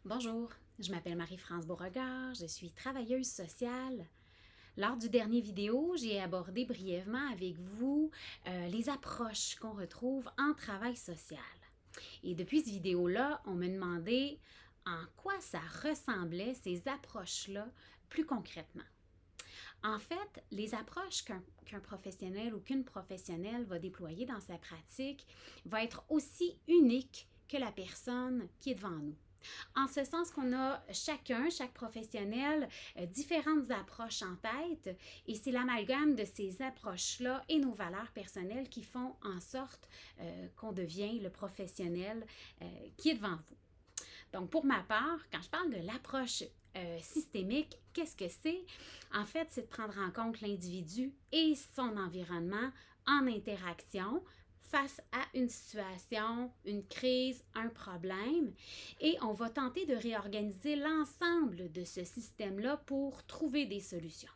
Bonjour, je m'appelle Marie-France Beauregard, je suis travailleuse sociale. Lors du dernier vidéo, j'ai abordé brièvement avec vous les approches qu'on retrouve en travail social. Et depuis cette vidéo-là, on me demandait en quoi ça ressemblait ces approches-là plus concrètement. En fait, les approches qu'un professionnel ou qu'une professionnelle va déployer dans sa pratique vont être aussi uniques que la personne qui est devant nous. En ce sens qu'on a chaque professionnel, différentes approches en tête et c'est l'amalgame de ces approches-là et nos valeurs personnelles qui font en sorte qu'on devient le professionnel qui est devant vous. Donc, pour ma part, quand je parle de l'approche systémique, qu'est-ce que c'est? En fait, c'est de prendre en compte l'individu et son environnement en interaction face à une situation, une crise, un problème, et on va tenter de réorganiser l'ensemble de ce système-là pour trouver des solutions.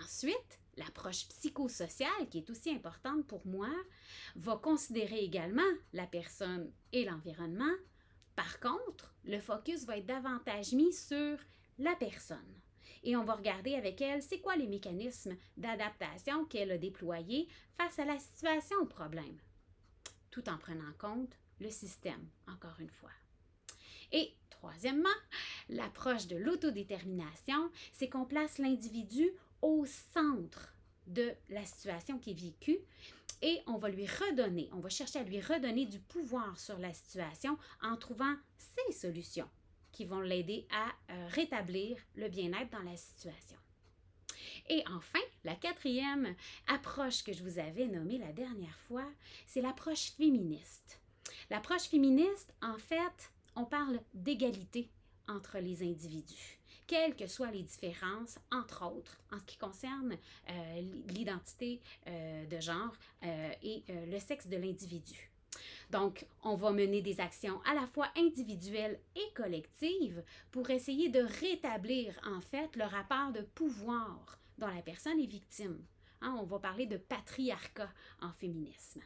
Ensuite, l'approche psychosociale, qui est aussi importante pour moi, va considérer également la personne et l'environnement. Par contre, le focus va être davantage mis sur la personne. Et on va regarder avec elle c'est quoi les mécanismes d'adaptation qu'elle a déployés face à la situation ou problème, tout en prenant en compte le système, encore une fois. Et troisièmement, l'approche de l'autodétermination, c'est qu'on place l'individu au centre de la situation qui est vécue et on va chercher à lui redonner du pouvoir sur la situation en trouvant ses solutions qui vont l'aider à rétablir le bien-être dans la situation. Et enfin, la quatrième approche que je vous avais nommée la dernière fois, c'est l'approche féministe. L'approche féministe, en fait, on parle d'égalité entre les individus, quelles que soient les différences, entre autres, en ce qui concerne l'identité de genre et le sexe de l'individu. Donc, on va mener des actions à la fois individuelles et collectives pour essayer de rétablir, en fait, le rapport de pouvoir dont la personne est victime. On va parler de patriarcat en féminisme.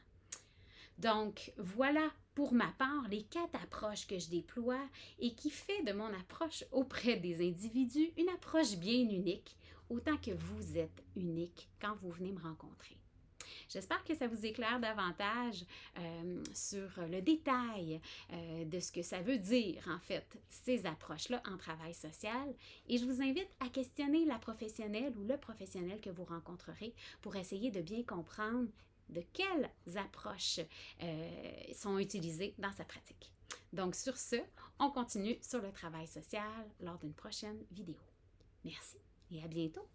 Donc, voilà pour ma part les 4 approches que je déploie et qui fait de mon approche auprès des individus une approche bien unique, autant que vous êtes unique quand vous venez me rencontrer. J'espère que ça vous éclaire davantage sur le détail de ce que ça veut dire, en fait, ces approches-là en travail social. Et je vous invite à questionner la professionnelle ou le professionnel que vous rencontrerez pour essayer de bien comprendre de quelles approches sont utilisées dans sa pratique. Donc, sur ce, on continue sur le travail social lors d'une prochaine vidéo. Merci et à bientôt!